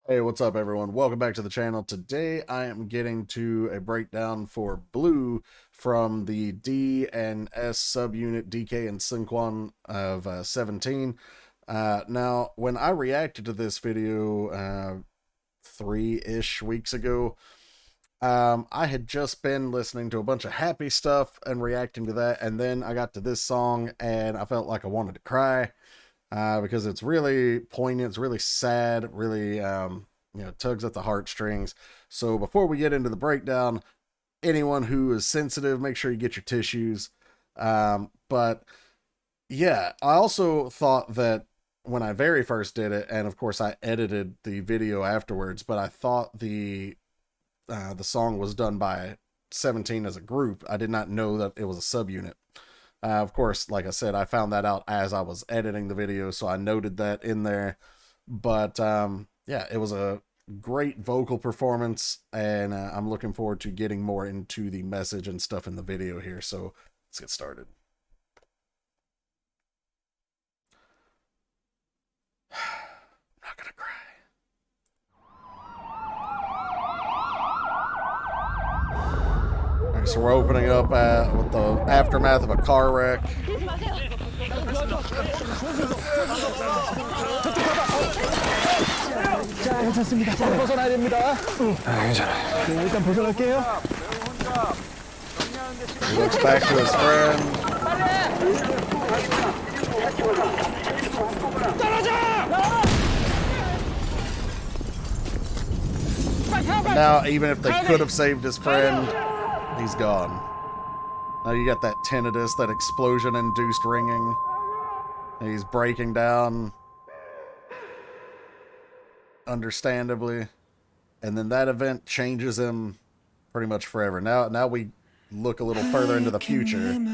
Hey, what's up, everyone? Welcome back to the channel. Today, I am getting to a breakdown for Blue from the D and S subunit DK and Seungkwan of 17. Now, when I reacted to this video 3-ish weeks ago, I had just been listening to a bunch of happy stuff and reacting to that, and then I got to this song and I felt like I wanted to cry because it's really poignant, it's really sad, really tugs at the heartstrings. So before we get into the breakdown, anyone who is sensitive, make sure you get your tissues. But yeah, I also thought that when I very first did it, and of course I edited the video afterwards, but I thought the song was done by 17 as a group. I did not know that it was a subunit. Of course, like I said, I found that out as I was editing the video, so I noted that in there. But yeah, it was a great vocal performance, and I'm looking forward to getting more into the message and stuff in the video here. So let's get started. I'm not gonna cry. All right, so we're opening up with the aftermath of a car wreck. 자, 괜찮습니다. 자, 벗어나야 됩니다. 괜찮아요. 네, 일단 벗어날게요. He looks back to his friend. Now, even if they could have saved his friend, he's gone. Now you got that tinnitus, that explosion-induced ringing. He's breaking down, understandably. And then that event changes him pretty much forever. Now we look a little further into the future. God,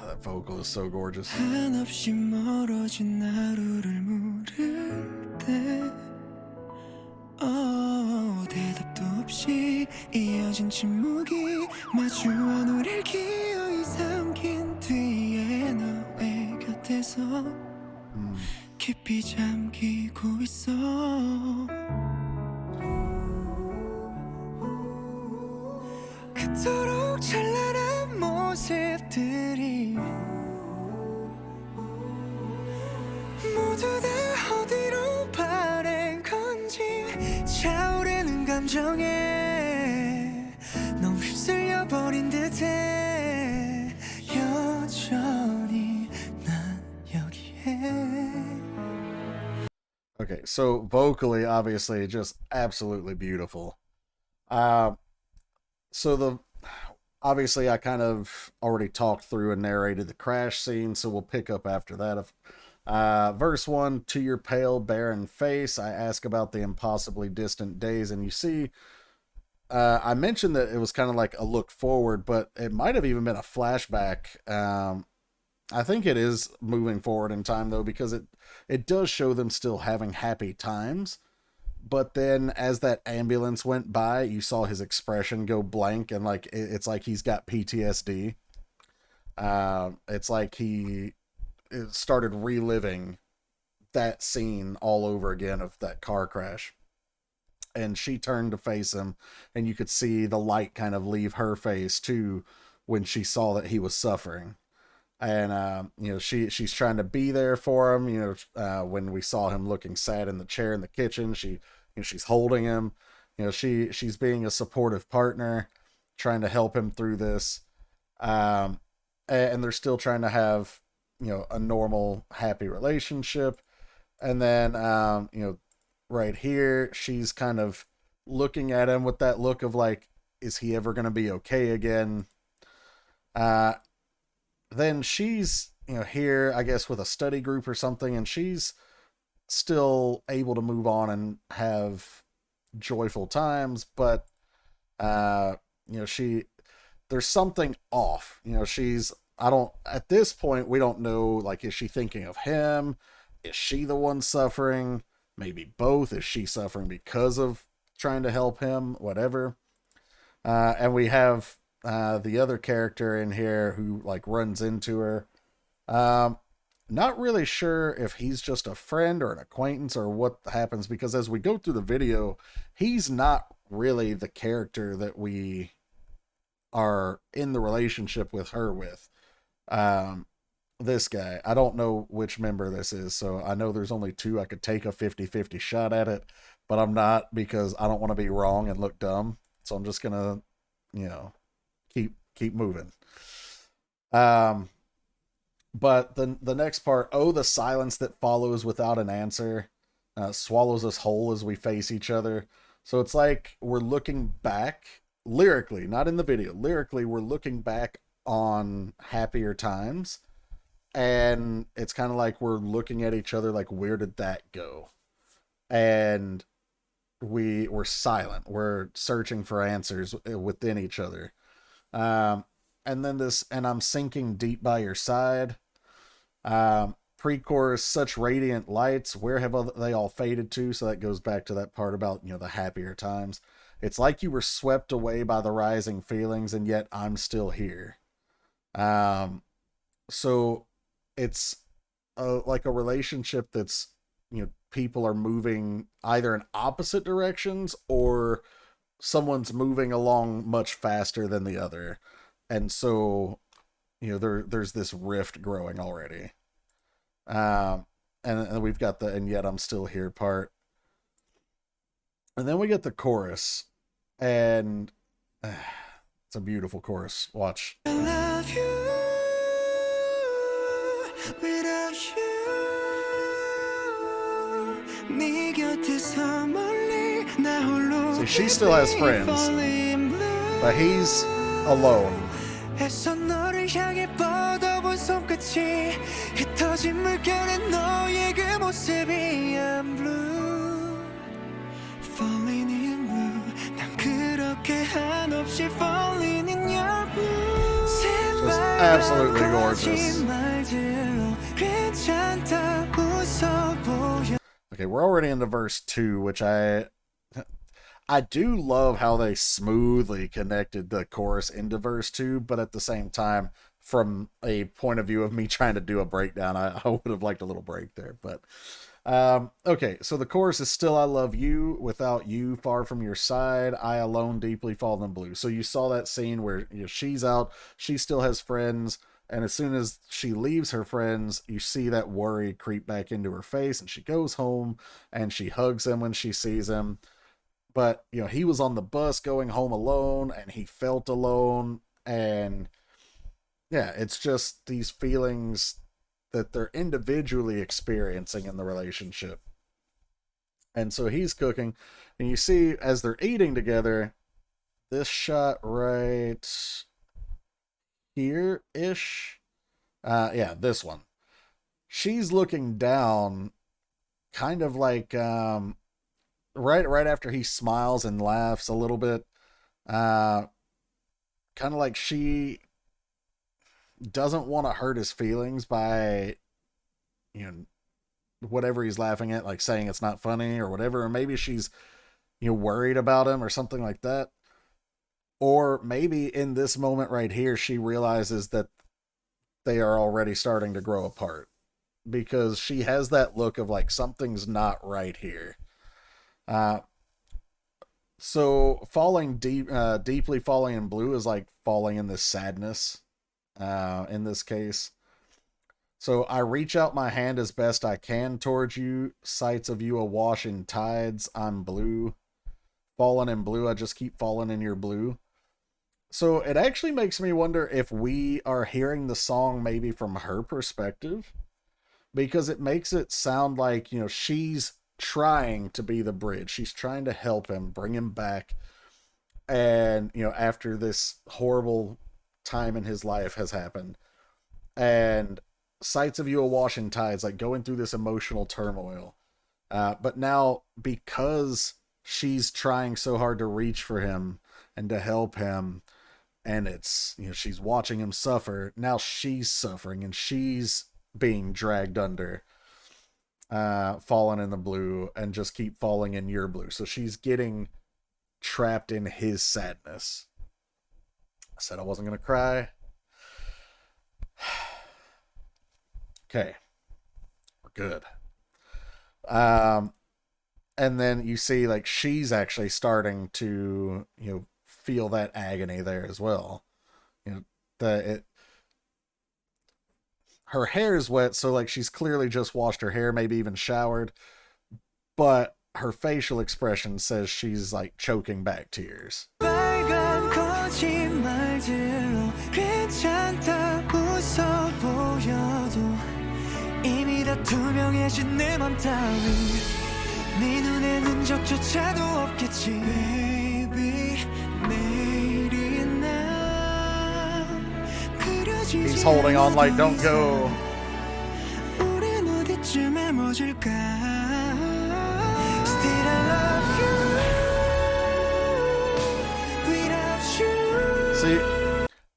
that vocal is so gorgeous. 대답도 없이 이어진 침묵이 마주한 우릴 기어이 삼킨 뒤에 너의 곁에서 깊이 잠기고 있어. 그토록 찬란한 모습들이 모두 다 어디로 바랜 건지 차오르는 감정에 너무 휩쓸려 버린 듯해. 여전히 난 여기에. Okay, so vocally, obviously, just absolutely beautiful. So obviously I kind of already talked through and narrated the crash scene, so we'll pick up after that. Verse 1, to your pale, barren face, I ask about the impossibly distant days. And you see, I mentioned that it was kind of like a look forward, but it might have even been a flashback. I think it is moving forward in time, though, because it does show them still having happy times. But then as that ambulance went by, you saw his expression go blank, and like it's like he's got PTSD. It's like he started reliving that scene all over again of that car crash. And she turned to face him, and you could see the light kind of leave her face too when she saw that he was suffering. And she's trying to be there for him. When we saw him looking sad in the chair in the kitchen, she's holding him. She's being a supportive partner, trying to help him through this. And they're still trying to have a normal, happy relationship. And then, right here, she's kind of looking at him with that look of like, is he ever going to be okay again? Then she's, here, I guess, with a study group or something, and she's still able to move on and have joyful times, but, there's something off. At this point, we don't know, like, is she thinking of him? Is she the one suffering? Maybe both. Is she suffering because of trying to help him? Whatever. And we have the other character in here who, like, runs into her. Not really sure if he's just a friend or an acquaintance or what happens, because as we go through the video, he's not really the character that we are in the relationship with her with. This guy, I don't know which member this is, so I know there's only two. I could take a 50-50 shot at it, but I'm not, because I don't want to be wrong and look dumb. So I'm just gonna, you know, keep moving. But the next part, oh, the silence that follows without an answer, swallows us whole as we face each other. So it's like we're looking back, lyrically, not in the video, lyrically, we're looking back on happier times. And it's kind of like we're looking at each other like, where did that go? And we're silent. We're searching for answers within each other. And then this, and I'm sinking deep by your side. Pre-chorus, such radiant lights, where have they all faded to? So that goes back to that part about, you know, the happier times. It's like you were swept away by the rising feelings, and yet I'm still here. So it's like a relationship that's, you know, people are moving either in opposite directions, or someone's moving along much faster than the other. And so, you know, there's this rift growing already. And we've got the "and yet I'm still here" part. And then we get the chorus, and it's a beautiful chorus. Watch. I love you without you. 네 곁에서 멀리 나 홀로. See, she still has friends, but he's alone. 애써 너를 향해 뻗어본 손끝이 흩어진 물결에 너의 그 모습이 I'm blue, falling in blue. 난 그렇게 한없이 falling in your blue. Just absolutely gorgeous. 괜찮다 웃어 보여. Okay, we're already into verse 2, which I do love how they smoothly connected the chorus into verse 2, but at the same time, from a point of view of me trying to do a breakdown, I would have liked a little break there. But okay, so the chorus is still I love you, without you, far from your side, I alone deeply fall in blue. So you saw that scene where, you know, she's out, she still has friends, and as soon as she leaves her friends, you see that worry creep back into her face, and she goes home and she hugs him when she sees him. But, you know, he was on the bus going home alone, and he felt alone. And yeah, it's just these feelings that they're individually experiencing in the relationship. And so he's cooking, and you see as they're eating together, this shot right here-ish. Yeah, this one. She's looking down, kind of like, right after he smiles and laughs a little bit, kind of like she doesn't want to hurt his feelings by, you know, whatever he's laughing at, like saying it's not funny or whatever, or maybe she's, you know, worried about him or something like that. Or maybe in this moment right here, she realizes that they are already starting to grow apart, because she has that look of like, something's not right here. So falling deeply falling in blue is like falling in this sadness, in this case. So I reach out my hand as best I can towards you, sights of you awash in tides, I'm blue, falling in blue, I just keep falling in your blue. So it actually makes me wonder if we are hearing the song maybe from her perspective, because it makes it sound like, you know, she's trying to be the bridge. She's trying to help him, bring him back. And, you know, after this horrible time in his life has happened, and sights of you awash in tides, like going through this emotional turmoil. But now, because she's trying so hard to reach for him and to help him, and it's, you know, she's watching him suffer, now she's suffering and she's being dragged under, falling in the blue, and just keep falling in your blue. So she's getting trapped in his sadness. I said I wasn't going to cry. Okay. good. And then you see like she's actually starting to, you know, feel that agony there as well. You know, her hair is wet, so like she's clearly just washed her hair, maybe even showered, but her facial expression says she's like choking back tears. 빨간 거짓말들로 괜찮다 웃어 보여도 이미 다 투명해진 내 맘 따윈 네 눈에 흔적조차도 없겠지 Baby 내일이 난 그려지지 He's holding on like don't go. 우린 어디쯤에 멎을까 Still I love you without you See,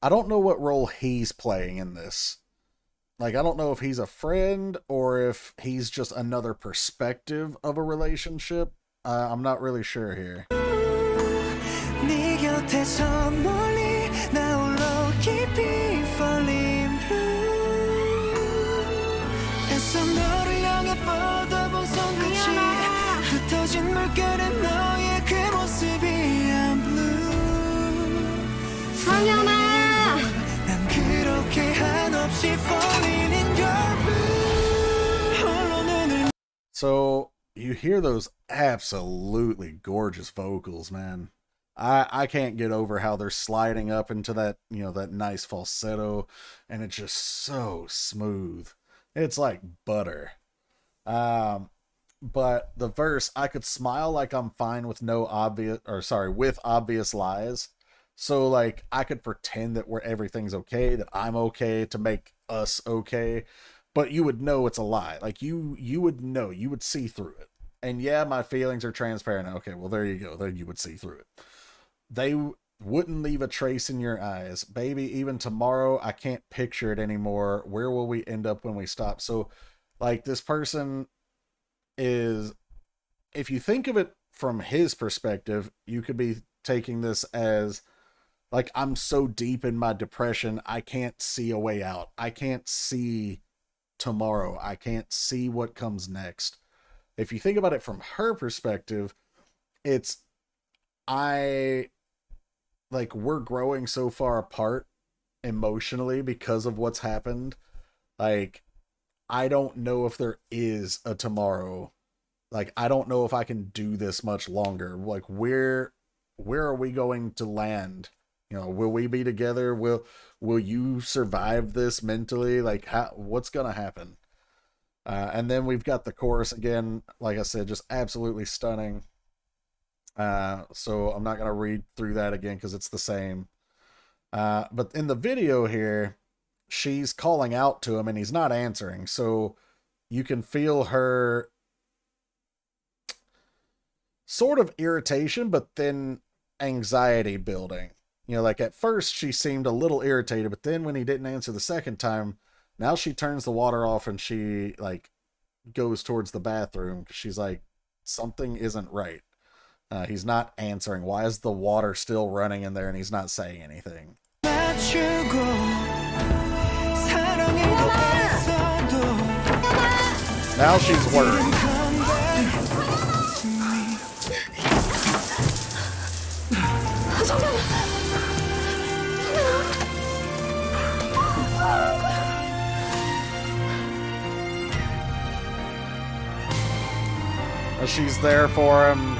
I don't know what role he's playing in this. Like, I don't know if he's a friend or if he's just another perspective of a relationship. I'm not really sure here. 네 곁에서 멀리 나 홀로 깊이 falling blue 애써 너를 향해 뻗어본 손끝이 흩어진 물결에 너의 그 모습이 I'm blue 성현아! 난 그렇게 한없이 falling in your blue 홀로 눈을 So, you hear those absolutely gorgeous vocals, man. I can't get over how they're sliding up into that, you know, that nice falsetto, and it's just so smooth. It's like butter. But the verse, I could smile like I'm fine with with obvious lies. So like I could pretend that everything's okay, that I'm okay to make us okay, but you would know it's a lie. Like you would know, you would see through it. And yeah, my feelings are transparent. Okay, well there you go. Then you would see through it. They wouldn't leave a trace in your eyes. Baby, even tomorrow, I can't picture it anymore. Where will we end up when we stop? So, like, this person is, if you think of it from his perspective, you could be taking this as, like, I'm so deep in my depression, I can't see a way out. I can't see tomorrow. I can't see what comes next. If you think about it from her perspective, it's, we're growing so far apart emotionally because of what's happened. Like, I don't know if there is a tomorrow. Like, I don't know if I can do this much longer. Like, where are we going to land? You know, will we be together? Will you survive this mentally? Like, what's gonna happen? And then we've got the chorus again. Like I said, just absolutely stunning. So I'm not going to read through that again because it's the same. But in the video here, she's calling out to him and he's not answering. So you can feel her sort of irritation, but then anxiety building. You know, like at first she seemed a little irritated, but then when he didn't answer the second time, now she turns the water off and she like goes towards the bathroom. She's like, something isn't right. He's not answering. Why is the water still running in there and he's not saying anything? Now she's worried. She's there for him.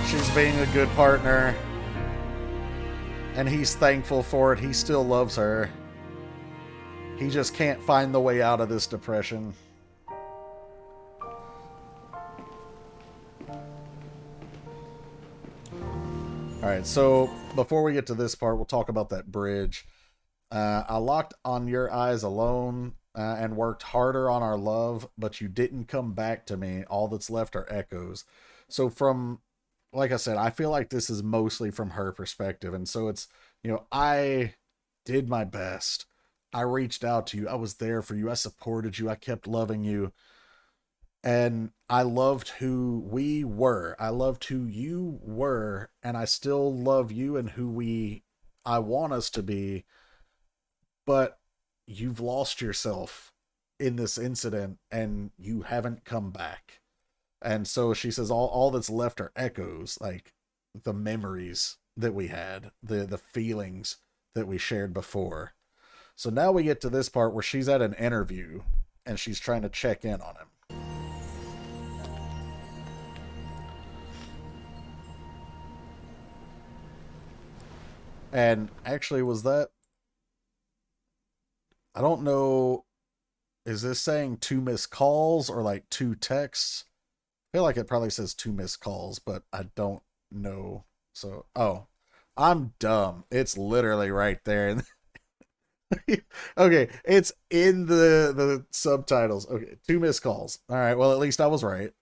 She's being a good partner. And he's thankful for it. He still loves her. He just can't find the way out of this depression. Alright, so before we get to this part, we'll talk about that bridge. I locked on your eyes alone and worked harder on our love, but you didn't come back to me. All that's left are echoes. So from, like I said, I feel like this is mostly from her perspective. And so it's, you know, I did my best. I reached out to you. I was there for you. I supported you. I kept loving you. And I loved who we were. I loved who you were. And I still love you and who I want us to be. But you've lost yourself. in this incident and you haven't come back. And so she says all that's left are echoes, like the memories that we had, the feelings that we shared before. So now we get to this part where she's at an interview and she's trying to check in on him. And actually, was that... I don't know. Is this saying 2 missed calls or like 2 texts? I feel like it probably says 2 missed calls, but I don't know. So, oh, I'm dumb. It's literally right there. Okay, it's in the subtitles. Okay, 2 missed calls. All right, well, at least I was right.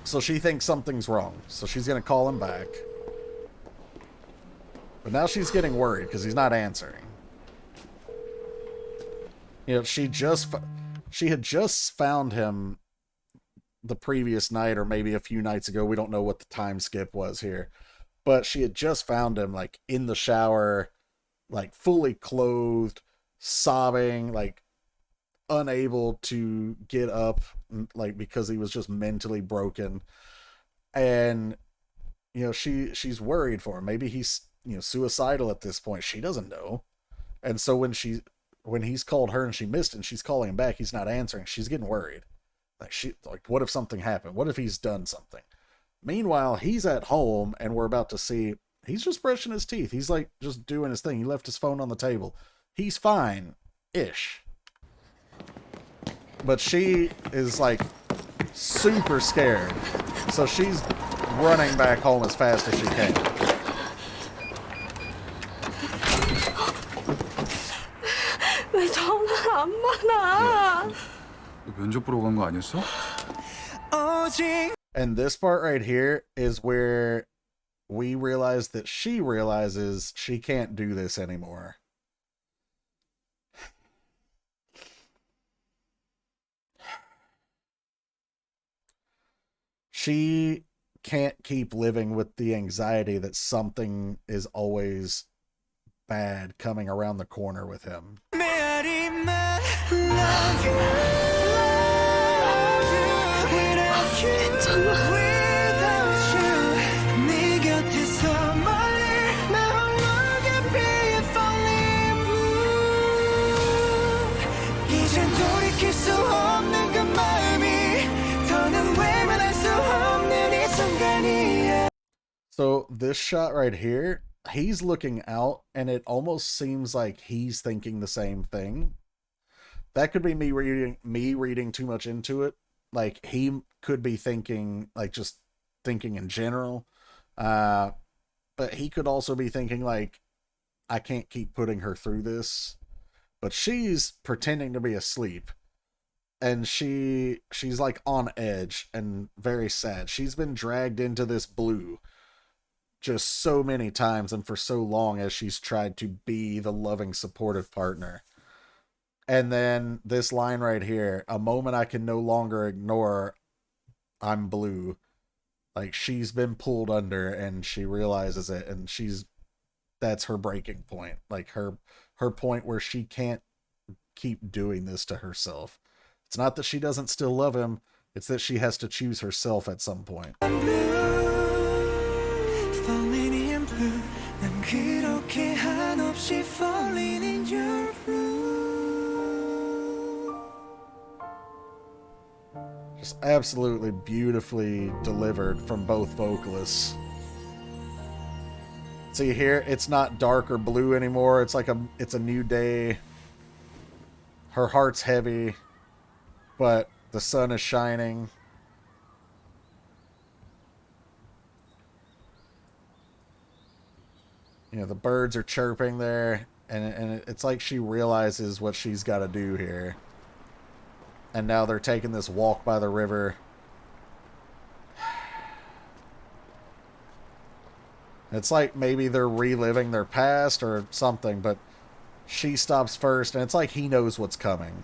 So she thinks something's wrong. So she's going to call him back. But now she's getting worried because he's not answering. You know, she had just found him the previous night or maybe a few nights ago. We don't know what the time skip was here. But she had just found him, like, in the shower, like, fully clothed, sobbing, like, unable to get up, like, because he was just mentally broken. And, you know, she's worried for him. Maybe he's, you know, suicidal at this point. She doesn't know. And so when he's called her and she missed it and she's calling him back, he's not answering. She's getting worried. Like, what if something happened? What if he's done something? Meanwhile, he's at home and we're about to see he's just brushing his teeth. He's like just doing his thing. He left his phone on the table. He's fine-ish. But she is like super scared. So she's running back home as fast as she can. 왜 전화를 안 받아? 면접 보러 간 거 아니었어? And this part right here is where we realize that she realizes she can't do this anymore. She can't keep living with the anxiety that something is always bad coming around the corner with him. So this shot right here, he's looking out and it almost seems like he's thinking the same thing. That could be me reading too much into it. Like, he could be thinking, like, just thinking in general. But he could also be thinking, like, I can't keep putting her through this. But she's pretending to be asleep. And she's like on edge and very sad. She's been dragged into this blue just so many times and for so long as she's tried to be the loving, supportive partner. And then this line right here, a moment I can no longer ignore, I'm blue. Like, she's been pulled under and she realizes it, and that's her breaking point. Like, her point where she can't keep doing this to herself. It's not that she doesn't still love him, it's that she has to choose herself at some point. Just absolutely beautifully delivered from both vocalists. See here, it's not dark or blue anymore. It's like it's a new day. Her heart's heavy, but the sun is shining. You know, the birds are chirping there, and it's like she realizes what she's got to do here. And now they're taking this walk by the river. It's like maybe they're reliving their past or something, but she stops first, and it's like he knows what's coming.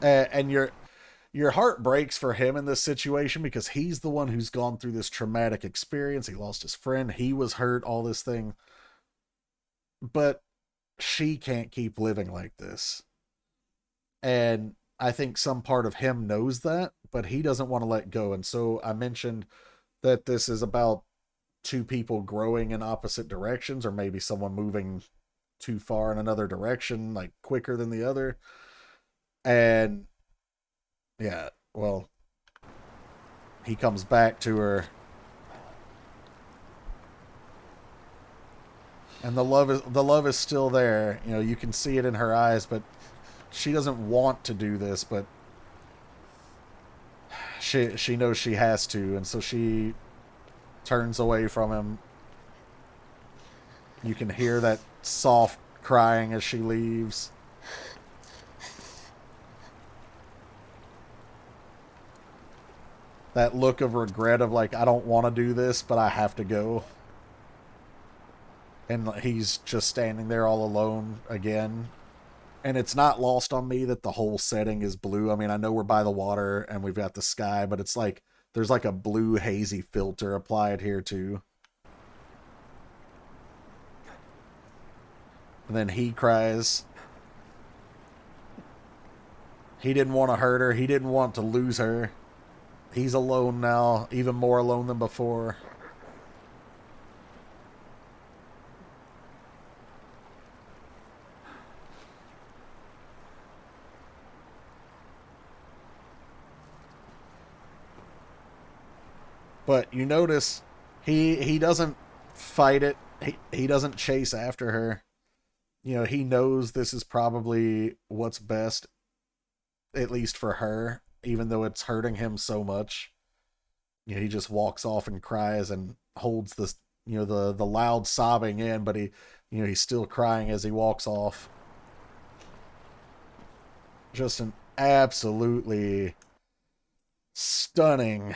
And you're your heart breaks for him in this situation because he's the one who's gone through this traumatic experience. He lost his friend. He was hurt, all this thing. But she can't keep living like this. And I think some part of him knows that, but he doesn't want to let go. And so I mentioned that this is about two people growing in opposite directions, or maybe someone moving too far in another direction, like quicker than the other. And yeah, well, he comes back to her, and the love is still there. You know, you can see it in her eyes, but she doesn't want to do this, but she knows she has to, and so she turns away from him. You can hear that soft crying as she leaves. That look of regret of like, I don't want to do this, but I have to go. And he's just standing there all alone again. And it's not lost on me that the whole setting is blue. I mean, I know we're by the water and we've got the sky, but it's like there's like a blue hazy filter applied here too. And then he cries. He didn't want to hurt her. He didn't want to lose her. He's alone now, even more alone than before. But you notice he doesn't fight it. He doesn't chase after her. You know, he knows this is probably what's best, at least for her, even though it's hurting him so much. You know, he just walks off and cries and holds this, you know, the loud sobbing in, but he's still crying as he walks off. Just an absolutely stunning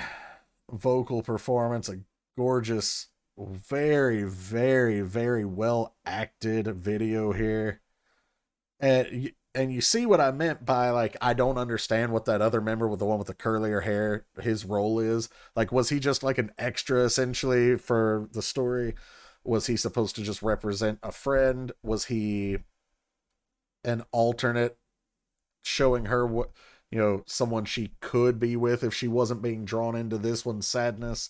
vocal performance, a gorgeous, very, very, very well acted video here. And you see what I meant by, like, I don't understand what that other member with the one with the curlier hair, his role is. Like, was he just like an extra essentially for the story? Was he supposed to just represent a friend? Was he an alternate showing her what, you know, someone she could be with if she wasn't being drawn into this one's sadness?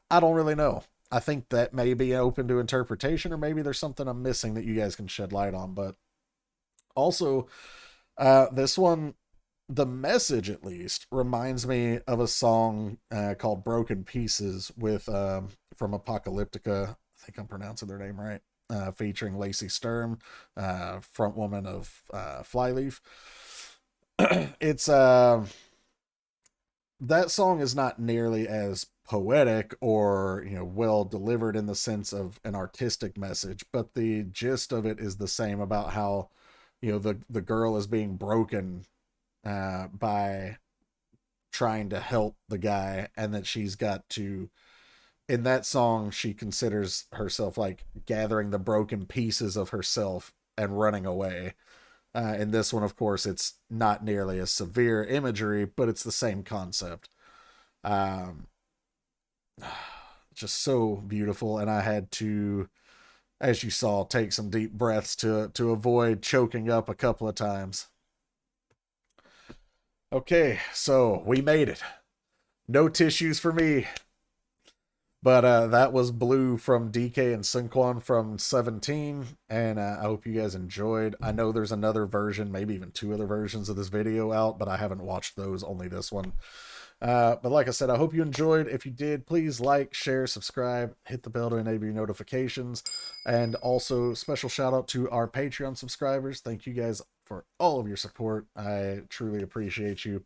I don't really know. I think that may be open to interpretation, or maybe there's something I'm missing that you guys can shed light on. But also, this one, the message at least, reminds me of a song called Broken Pieces with from Apocalyptica. I think I'm pronouncing their name right. Featuring Lacey Sturm, frontwoman of Flyleaf. It's that song is not nearly as poetic or, you know, well delivered in the sense of an artistic message, but the gist of it is the same, about how, you know, the girl is being broken by trying to help the guy, and that she's got to, in that song, she considers herself like gathering the broken pieces of herself and running away. In this one, of course, it's not nearly as severe imagery, but it's the same concept. Just so beautiful, and I had to, as you saw, take some deep breaths to avoid choking up a couple of times. Okay, so we made it. No tissues for me. But that was Blue from DK and Seungkwan from 17, and I hope you guys enjoyed. I know there's another version, maybe even two other versions of this video out, but I haven't watched those, only this one. But like I said, I hope you enjoyed. If you did, please like, share, subscribe, hit the bell to enable your notifications, and also special shout out to our Patreon subscribers. Thank you guys for all of your support. I truly appreciate you.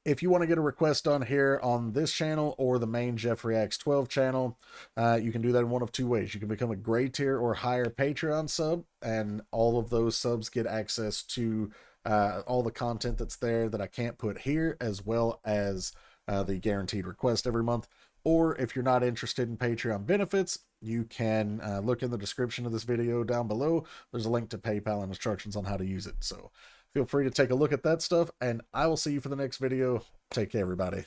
If you want to get a request done here on this channel or the main Jeff Reacts 12 channel, you can do that in one of two ways. You can become a gray tier or higher Patreon sub, and all of those subs get access to all the content that's there that I can't put here, as well as the guaranteed request every month. Or if you're not interested in Patreon benefits, you can look in the description of this video down below. There's a link to PayPal and instructions on how to use it. So feel free to take a look at that stuff, and I will see you for the next video. Take care, everybody.